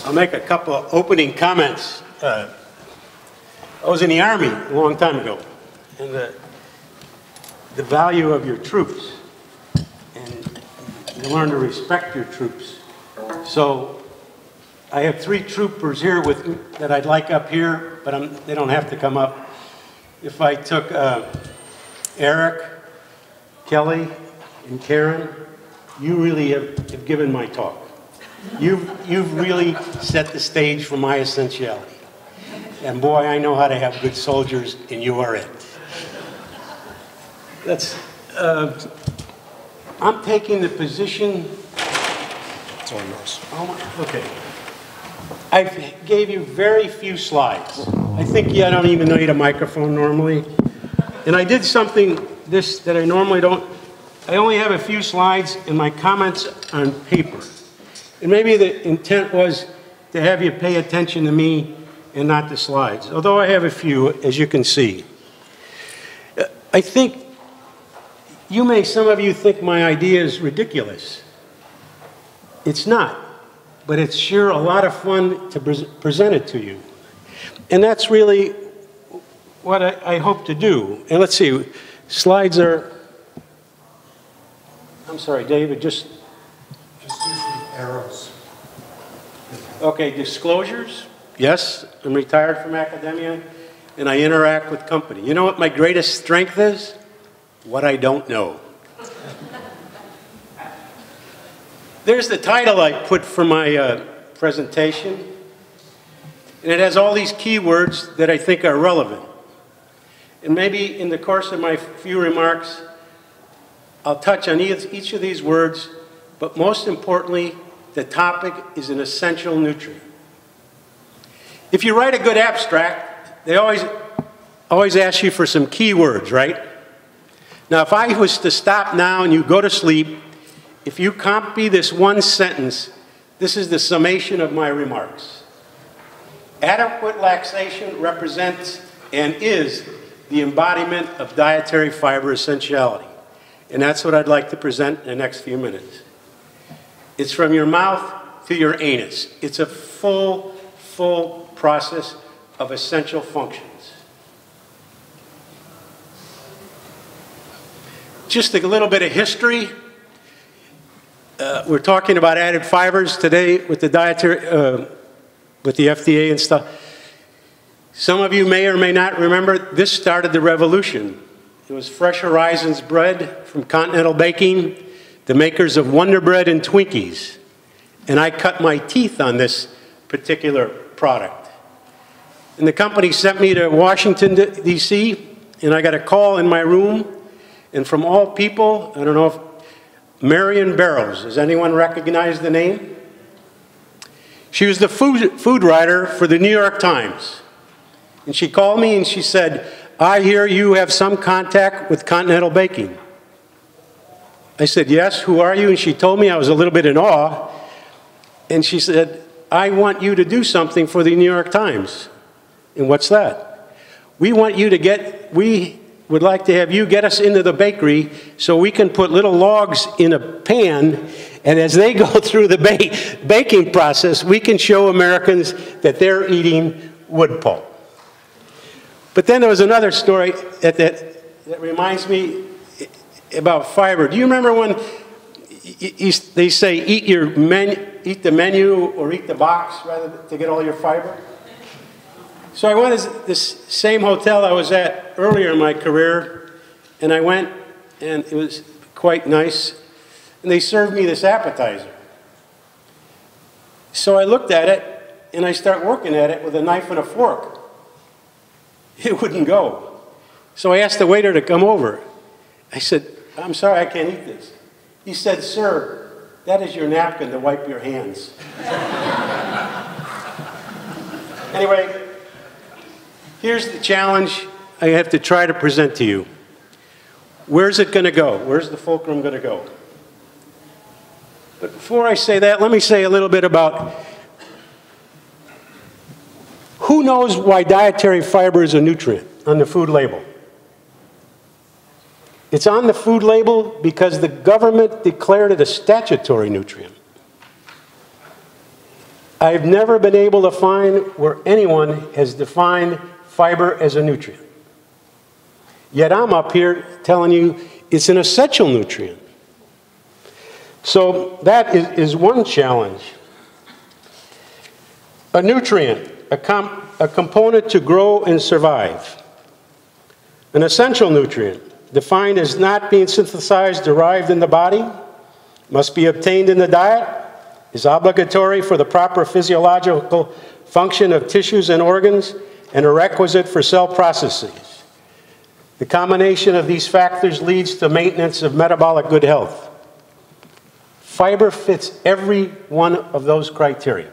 I'll make a couple of opening comments. I was in the Army a long time ago, and the value of your troops, and you learn to respect your troops. So I have 3 troopers here with me that I'd like up here, but they don't have to come up. If I took Eric, Kelly, and Karen, you really have given my talk. You've really set the stage for my essentiality. And boy, I know how to have good soldiers, and you are it. I'm taking the position. It's all yours. Oh, okay. I gave you very few slides. I think I don't even need a microphone normally. And I did something that I normally don't. I only have a few slides and my comments on paper. And maybe the intent was to have you pay attention to me and not the slides, although I have a few, as you can see. I think some of you think my idea is ridiculous. It's not, but it's sure a lot of fun to present it to you. And that's really what I hope to do. And let's see, slides are, I'm sorry, David, just use the arrows. okay, disclosures. Yes, I'm retired from academia, and I interact with company. You know what my greatest strength is? What I don't know. There's the title I put for my presentation, and it has all these keywords that I think are relevant. And maybe in the course of my few remarks, I'll touch on each of these words, but most importantly, the topic is an essential nutrient. If you write a good abstract, they always ask you for some keywords, right? Now, if I was to stop now and you go to sleep, if you copy this one sentence, this is the summation of my remarks. Adequate laxation represents and is the embodiment of dietary fiber essentiality. And that's what I'd like to present in the next few minutes. It's from your mouth to your anus. It's a full process of essential functions. Just a little bit of history. We're talking about added fibers today with the dietary, with the FDA and stuff. Some of you may or may not remember, this started the revolution. It was Fresh Horizons bread from Continental Baking, the makers of Wonder Bread and Twinkies. And I cut my teeth on this particular product. And the company sent me to Washington, D.C., and I got a call in my room, and from all people, I don't know if Marion Barrows, does anyone recognize the name? She was the food writer for the New York Times. And she called me and she said, I hear you have some contact with Continental Baking. I said, yes, who are you? And she told me. I was a little bit in awe. And she said, I want you to do something for the New York Times. And what's that? We would like to have you get us into the bakery so we can put little logs in a pan, and as they go through the baking process, we can show Americans that they're eating wood pulp. But then there was another story that reminds me about fiber. Do you remember when they say eat the menu or eat the box rather to get all your fiber? So I went to this same hotel I was at earlier in my career, and I went, and it was quite nice, and they served me this appetizer. So I looked at it, and I start working at it with a knife and a fork. It wouldn't go. So I asked the waiter to come over. I said, I'm sorry, I can't eat this. He said, sir, that is your napkin to wipe your hands. Anyway, here's the challenge I have to try to present to you. Where's it going to go? Where's the fulcrum going to go? But before I say that, let me say a little bit about who knows why dietary fiber is a nutrient on the food label. It's on the food label because the government declared it a statutory nutrient. I've never been able to find where anyone has defined fiber as a nutrient. Yet I'm up here telling you it's an essential nutrient. So that is one challenge. A nutrient, a component to grow and survive. An essential nutrient, defined as not being synthesized, derived in the body, must be obtained in the diet, is obligatory for the proper physiological function of tissues and organs, and a requisite for cell processes. The combination of these factors leads to maintenance of metabolic good health. Fiber fits every one of those criteria.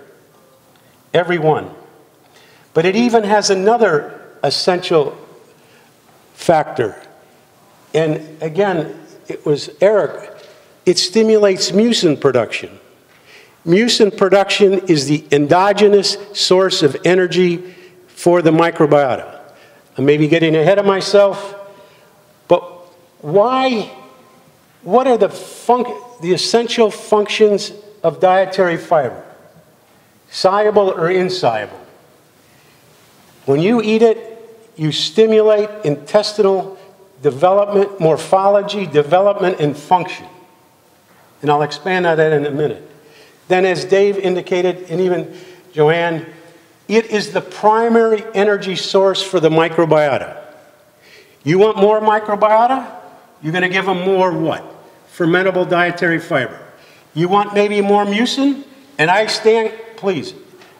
Every one. But it even has another essential factor. And again, it was Eric. It stimulates mucin production. Mucin production is the endogenous source of energy for the microbiota. I may be getting ahead of myself, but why? What are the essential functions of dietary fiber? Soluble or insoluble? When you eat it, you stimulate intestinal development, morphology, development, and function. And I'll expand on that in a minute. Then, as Dave indicated, and even Joanne, it is the primary energy source for the microbiota. You want more microbiota? You're going to give them more what? Fermentable dietary fiber. You want maybe more mucin? And I stand, please,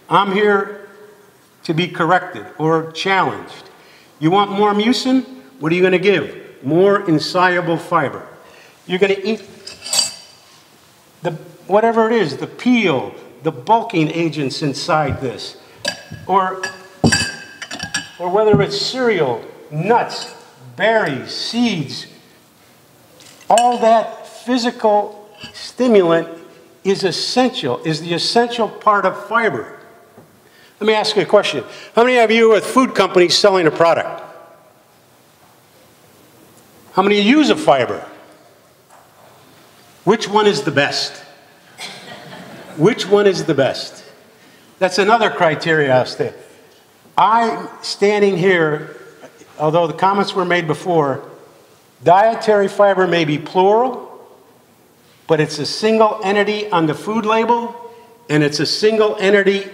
I'm here to be corrected or challenged. You want more mucin? What are you going to give? More insoluble fiber. You're going to eat whatever it is, the peel, the bulking agents inside this, or whether it's cereal, nuts, berries, seeds, all that physical stimulant is essential, is the essential part of fiber. Let me ask you a question. How many of you are with food companies selling a product? How many use a fiber? Which one is the best? Which one is the best? That's another criteria I'll state. I'm standing here, although the comments were made before, dietary fiber may be plural, but it's a single entity on the food label, and it's a single entity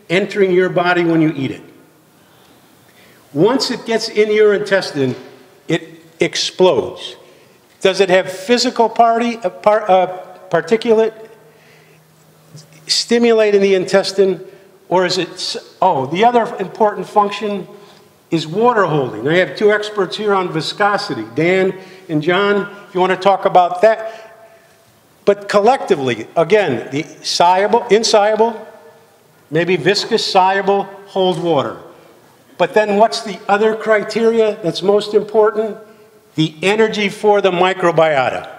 entering your body when you eat it. Once it gets in your intestine, it explodes. Does it have physical particulate stimulating the intestine, or is it, the other important function is water holding. I have two experts here on viscosity, Dan and John, if you want to talk about that. But collectively, again, the soluble, insoluble, maybe viscous, soluble, hold water. But then what's the other criteria that's most important? The energy for the microbiota.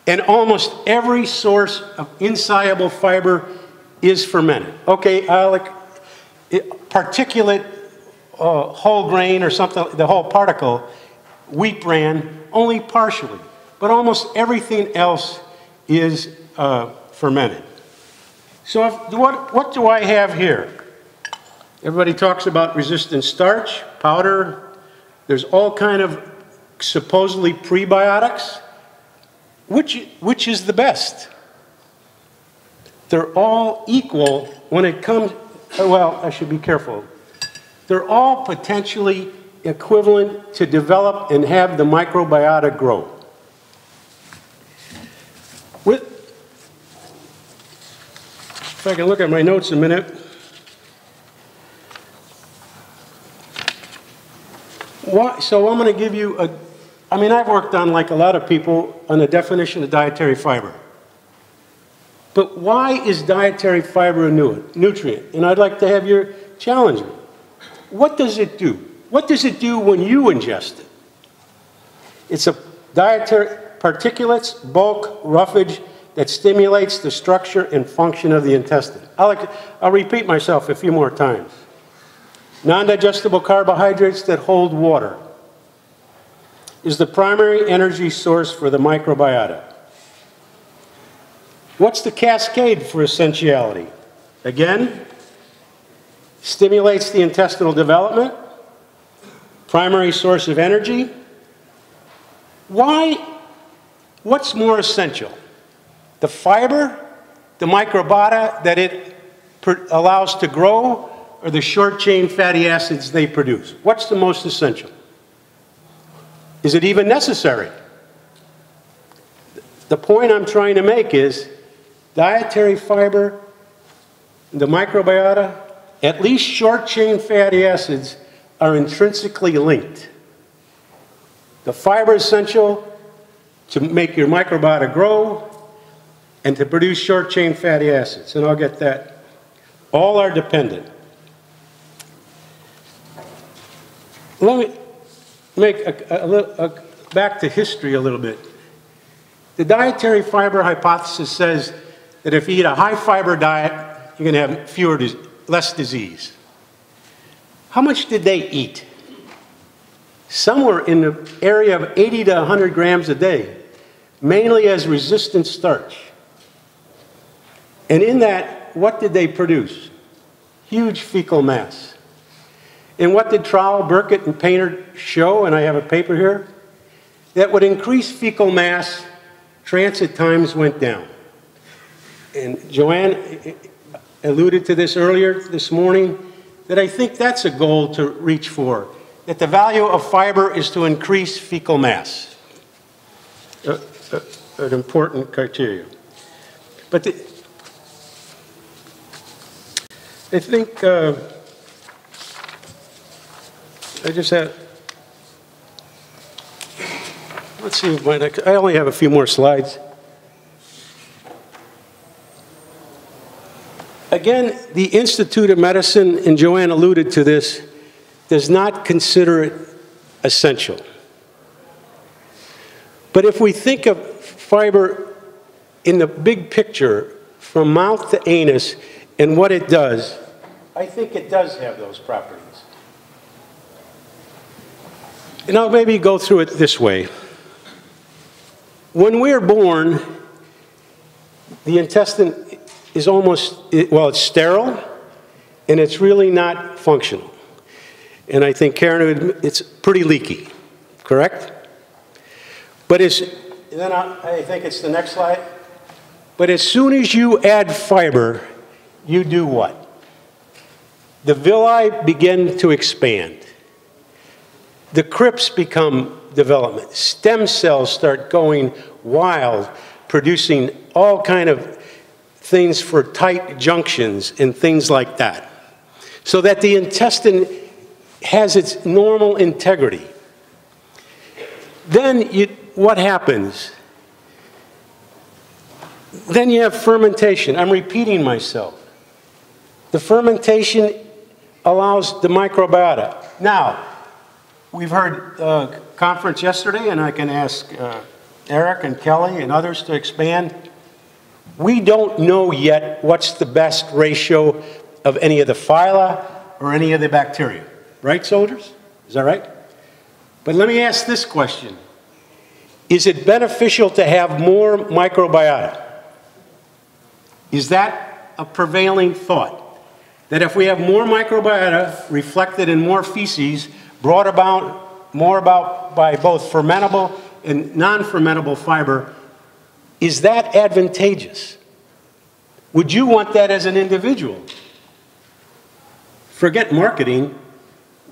And almost every source of insoluble fiber is fermented. Okay, particulate whole grain or something, the whole particle, wheat bran, only partially. But almost everything else is fermented. So what do I have here? Everybody talks about resistant starch, powder. There's all kind of supposedly prebiotics. Which is the best? They're all equal when it comes, well, I should be careful. They're all potentially equivalent to develop and have the microbiota grow. If I can look at my notes a minute. So I'm going to give you I've worked on, like a lot of people, on the definition of dietary fiber. But why is dietary fiber a nutrient? And I'd like to have you challenge me. What does it do? What does it do when you ingest it? It's a dietary particulates, bulk, roughage that stimulates the structure and function of the intestine. I'll repeat myself a few more times. Non-digestible carbohydrates that hold water is the primary energy source for the microbiota. What's the cascade for essentiality? Again, stimulates the intestinal development, primary source of energy. Why? What's more essential? The fiber, the microbiota that it allows to grow, or the short-chain fatty acids they produce? What's the most essential? Is it even necessary? The point I'm trying to make is dietary fiber, the microbiota, at least short-chain fatty acids are intrinsically linked. The fiber is essential to make your microbiota grow and to produce short-chain fatty acids, and I'll get that. All are dependent. Let me make back to history a little bit. The dietary fiber hypothesis says that if you eat a high-fiber diet, you're going to have less disease. How much did they eat? Somewhere in the area of 80 to 100 grams a day, mainly as resistant starch. And in that, what did they produce? Huge fecal mass. And what did Trowell, Burkett, and Painter show? And I have a paper here. That would increase fecal mass, transit times went down. And Joanne alluded to this earlier this morning, that I think that's a goal to reach for, that the value of fiber is to increase fecal mass. An important criteria. But I think I just had, let's see, I only have a few more slides. Again, the Institute of Medicine, and Joanne alluded to this, does not consider it essential. But if we think of fiber in the big picture, from mouth to anus, and what it does, I think it does have those properties. And I'll maybe go through it this way. When we're born, the intestine is almost, well, it's sterile, and it's really not functional. And I think Karen, it's pretty leaky, correct? But then I think it's the next slide. But as soon as you add fiber, you do what? The villi begin to expand. The crypts become development. Stem cells start going wild, producing all kind of things for tight junctions and things like that, so that the intestine has its normal integrity. Then what happens? Then you have fermentation. I'm repeating myself. The fermentation allows the microbiota. Now, we've heard a conference yesterday, and I can ask Eric and Kelly and others to expand. We don't know yet what's the best ratio of any of the phyla or any of the bacteria. Right, soldiers? Is that right? But let me ask this question. Is it beneficial to have more microbiota? Is that a prevailing thought? That if we have more microbiota reflected in more feces, brought about by both fermentable and non-fermentable fiber, is that advantageous? Would you want that as an individual? Forget marketing.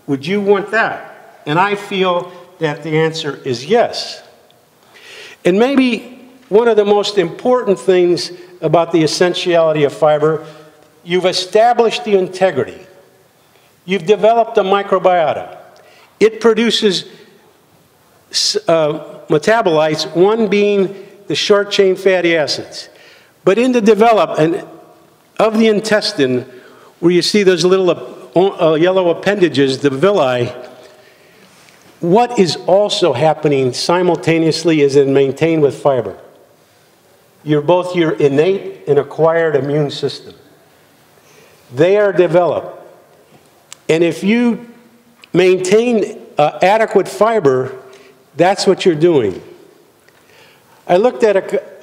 Would you want that? And I feel that the answer is yes. And maybe one of the most important things about the essentiality of fiber, you've established the integrity. You've developed a microbiota. It produces metabolites, one being the short-chain fatty acids. But in the development of the intestine, where you see those little yellow appendages, the villi, what is also happening simultaneously is maintained with fiber. Both your innate and acquired immune system. They are developed. And if you maintain adequate fiber, that's what you're doing. I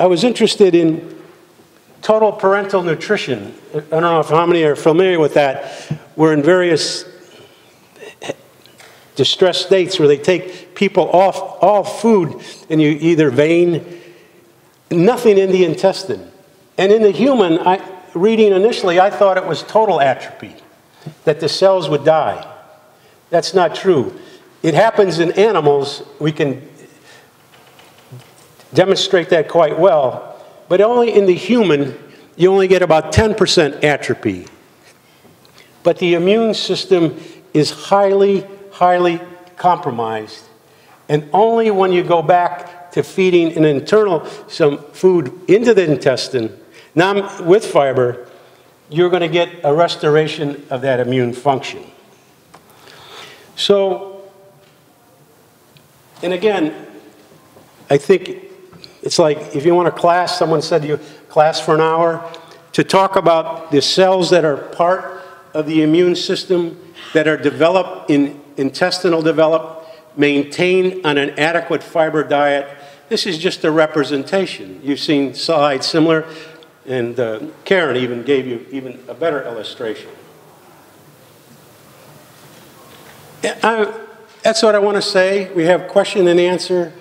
was interested in total parental nutrition. I don't know if how many are familiar with that. We're in various distressed states where they take people off all food and you either vein, nothing in the intestine. And in the human, reading initially, I thought it was total atrophy, that the cells would die. That's not true. It happens in animals. We can demonstrate that quite well. But only in the human, you only get about 10% atrophy. But the immune system is highly, highly compromised. And only when you go back to feeding some food into the intestine, now with fiber, you're going to get a restoration of that immune function. So, and again, I think it's like if you want a class, someone said to you, class for an hour, to talk about the cells that are part of the immune system that are developed in intestinal development, maintained on an adequate fiber diet. This is just a representation. You've seen slides similar, and Karen even gave you even a better illustration. That's what I want to say. We have question and answer.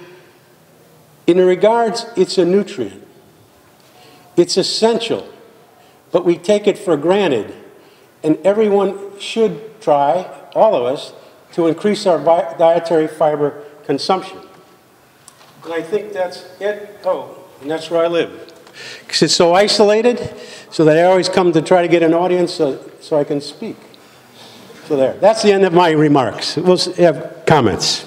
In regards, it's a nutrient. It's essential, but we take it for granted. And everyone should try, all of us, to increase our dietary fiber consumption. And I think that's it. Oh, and that's where I live. Because it's so isolated, so that I always come to try to get an audience so I can speak. So there. That's the end of my remarks. We'll have comments.